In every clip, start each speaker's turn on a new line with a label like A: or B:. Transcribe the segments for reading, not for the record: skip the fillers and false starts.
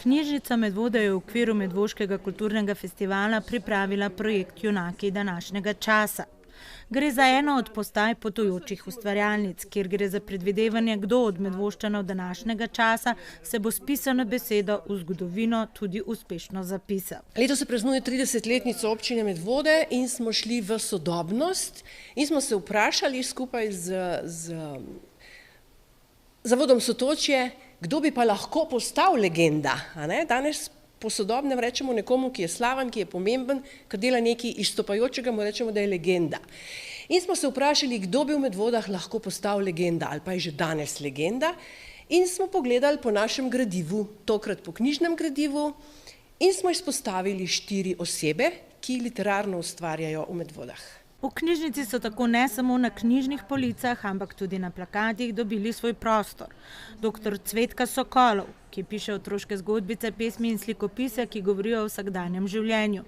A: Knjižnica Medvode je v okviru Medvoškega kulturnega festivala pripravila projekt Junaki današnjega časa. Gre za eno od postaj potujočih ustvarjalnic, kjer gre za predvidevanje, kdo od Medvoščanov današnjega časa se bo s pisano besedo v zgodovino tudi uspešno zapisal.
B: Letos se praznuje 30-letnico občine Medvode in smo šli v sodobnost in smo se vprašali skupaj z Zavodom Sotočje, kdo bi pa lahko postal legenda. Danes po sodobnem rečemo nekomu, ki je slaven, ki je pomemben, ki dela nekaj izstopajočega, mu rečemo, da je legenda. In smo se vprašali, kdo bi v Medvodah lahko postal legenda ali pa je že danes legenda. In smo pogledali po našem gradivu, tokrat po knjižnem gradivu, in smo izpostavili 4 osebe, ki literarno ustvarjajo v Medvodah.
A: V knjižnici so tako ne samo na knjižnih policah, ampak tudi na plakatih dobili svoj prostor. Dr. Cvetka Sokolov, ki piše otroške zgodbice, pesmi in slikopise, ki govorijo o vsakdanjem življenju.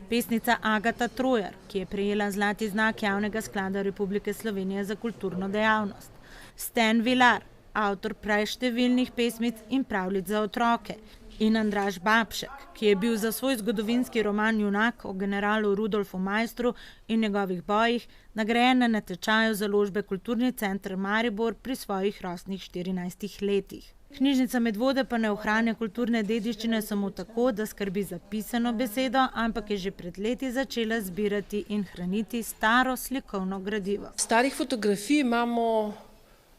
A: Pesnica Agata Trojar, ki je prejela zlati znak Javnega sklada Republike Slovenije za kulturno dejavnost. Sten Vilar, avtor preštevilnih pesmic in pravljic za otroke. In Andraž Babšek, ki je bil za svoj zgodovinski roman Junak o generalu Rudolfu Maistru in njegovih bojih nagrajen na natečaju založbe Kulturni center Maribor pri svojih rosnih 14 letih. Knjižnica Medvode pa ne ohranja kulturne dediščine samo tako, da skrbi za pisano besedo, ampak je že pred leti začela zbirati in hraniti staro slikovno gradivo.
B: Starih fotografij imamo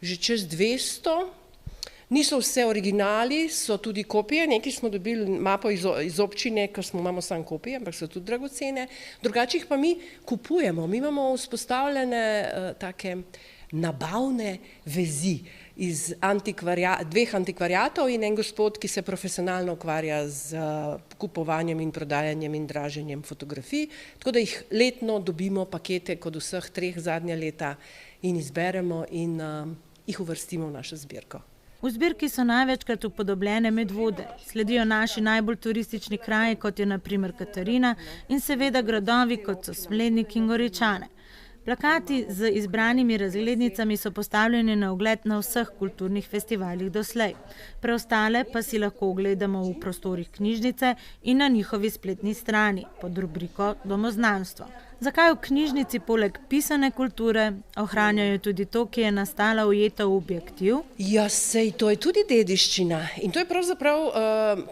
B: že čez 200. Niso vse originali, so tudi kopije, nekaj smo dobili mapo iz občine, ker imamo samo kopije, ampak so tudi dragocene. Drugače jih pa mi kupujemo, mi imamo vzpostavljene take nabavne vezi iz 2 antikvariatov in en gospod, ki se profesionalno ukvarja z kupovanjem in prodajanjem in draženjem fotografij, tako da jih letno dobimo pakete kot vseh 3 zadnja leta in izberemo in jih uvrstimo v našo zbirko.
A: V zbirki so največkrat upodobljene Medvode, sledijo naši najbolj turistični kraji, kot je na primer Katarina, in seveda gradovi, kot so Smlednik in Goričane. Plakati z izbranimi razglednicami so postavljeni na ogled na vseh kulturnih festivalih doslej. Preostale pa si lahko ogledamo v prostorih knjižnice in na njihovi spletni strani pod rubriko Domoznanstvo. Zakaj v knjižnici poleg pisane kulture ohranjajo tudi to, ki je nastala ujeta v objektiv?
B: Ja, sej, to je tudi dediščina in to je pravzaprav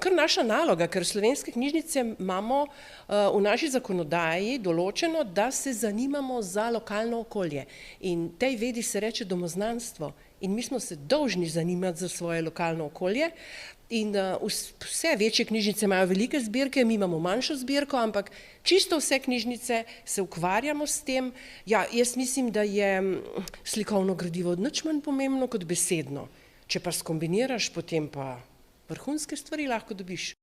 B: kar naša naloga, ker slovenske knjižnice imamo v naši zakonodaji določeno, da se zanimamo za lokalno okolje in tej vedi se reče domoznanstvo in mi smo se dolžni zanimati za svoje lokalno okolje. In vse večje knjižnice imajo velike zbirke, mi imamo manjšo zbirko, ampak čisto vse knjižnice se ukvarjamo s tem. Ja, jaz mislim, da je slikovno gradivo nič manj pomembno kot besedno. Če pa skombiniraš, potem pa vrhunske stvari lahko dobiš.